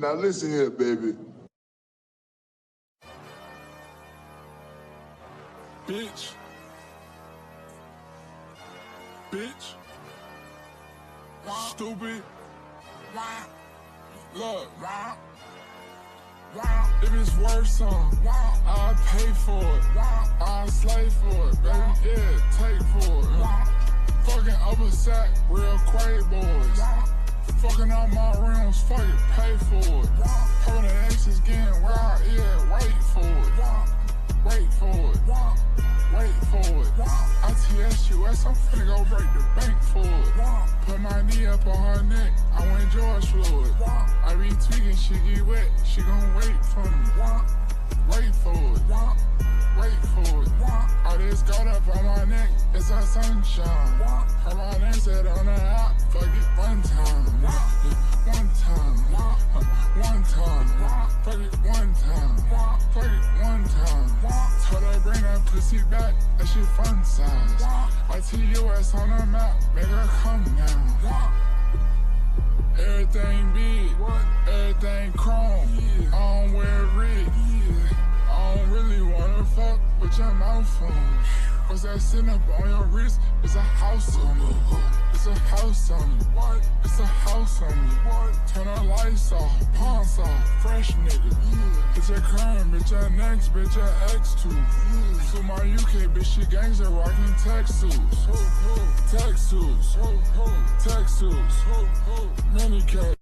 Now listen here, baby. Bitch. Bitch. Stupid. Look. If it's worth some, I'll pay for it. I'll slave for it, baby. Yeah, take for it. Fucking upper sack, real quay boys. Fucking out my rims, fuck it, pay for it. Her the X is getting wild, yeah, wait for it. Wait for it. Wait for it. ITSUS, I'm finna go break the bank for it. Put my knee up on her neck, I went George Floyd. I be tweaking, she get wet, she gon' wait for me. Wait for it. Wait for it. All this got up on my neck, it's a sunshine. Her my name said on the app, fuck it one time. One time. One time. Fuck it one time. Fuck it one time. Told her bring that pussy back, that shit fun size. ITUS on the map, make her come down. Everything big, everything chrome. I don't wear red. I don't really wanna fuck with your mouth on. What's that sitting up on your wrist? It's a house on me. It's a house on me. It's a house on me. Turn the lights off, pawns off, fresh nigga. Bitch your current, bitch your next, bitch your X2. So my UK bitch, she gangster rocking tech suits. Tech suits. Tech suits. Mini cat.